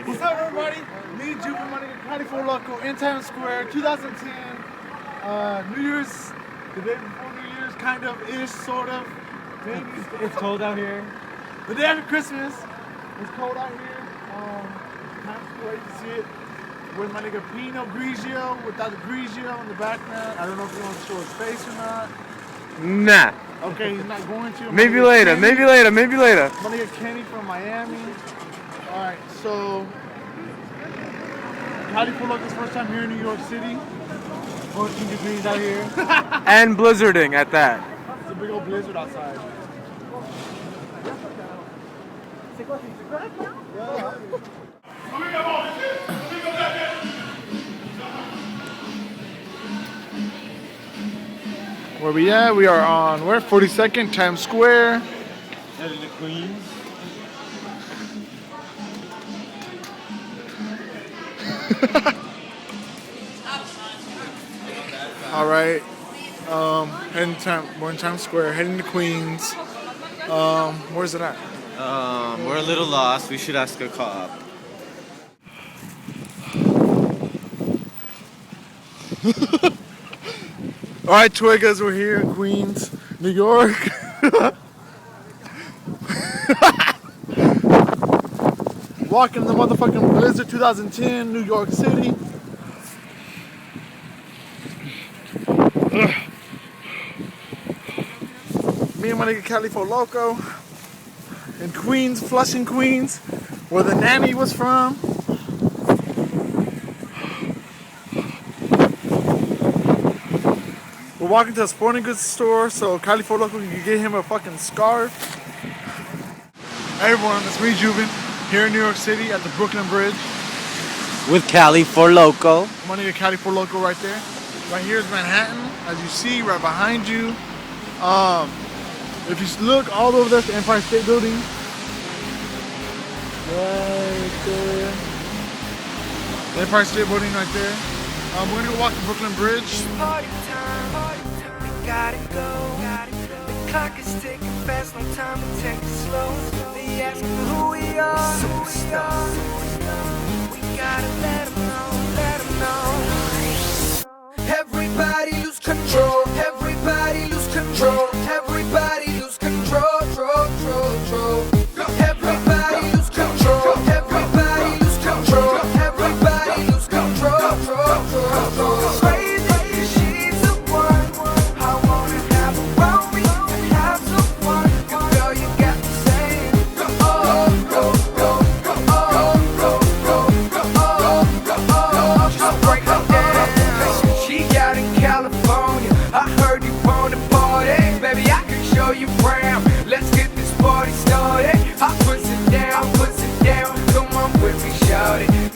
What's up, everybody? Me, Juven, my nigga Cali4Loko in Times Square, 2010. New Year's, the day before New Year's, kind of ish, sort of. Maybe. It's cold out here. The day after Christmas. It's cold out here. Times Square, you can see it. With my nigga Pinot Grigio, without the Grigio in the background. I don't know if he wants to show his face or not. Nah. Okay, he's not going to. Maybe later, maybe later, maybe later. My nigga Kenny from Miami. Alright, so Cali4Loko's first time here in New York City. 14 degrees out here. And blizzarding at that. It's a big old blizzard outside. Where we at? We are on, where? 42nd, Times Square. Headed to Queens. All right. We're in Times Square, heading to Queens. Where's it at? We're a little lost. We should ask a cop. All right, Twiggas, we're here in Queens, New York. Walking the motherfucking blizzard 2010, New York City. Me and my nigga Cali4Loko in Queens, Flushing, Queens, where the nanny was from. We're walking to a sporting goods store so Cali4Loko can get him a fucking scarf. Hey everyone, it's me, Juven, here in New York City at the Brooklyn Bridge. With Cali4Loko. My nigga Cali4Loko right there. Right here is Manhattan, as you see, right behind you. If you look all over there, the Empire State Building. Right there. The Empire State Building right there. We're gonna go walk the Brooklyn Bridge. Party time, we gotta go. The clock is ticking fast, no time to take it slow. They ask me who we are, we gotta let them know. Everybody lose control, everybody lose control, everybody lose control, everybody lose control, everybody lose control, everybody lose control. Crazy, she's the one I wanna have around me and have some fun. Girl, you got me saying, go, just break it down. She out in California, I heard you wanna party. Baby, I can show you around.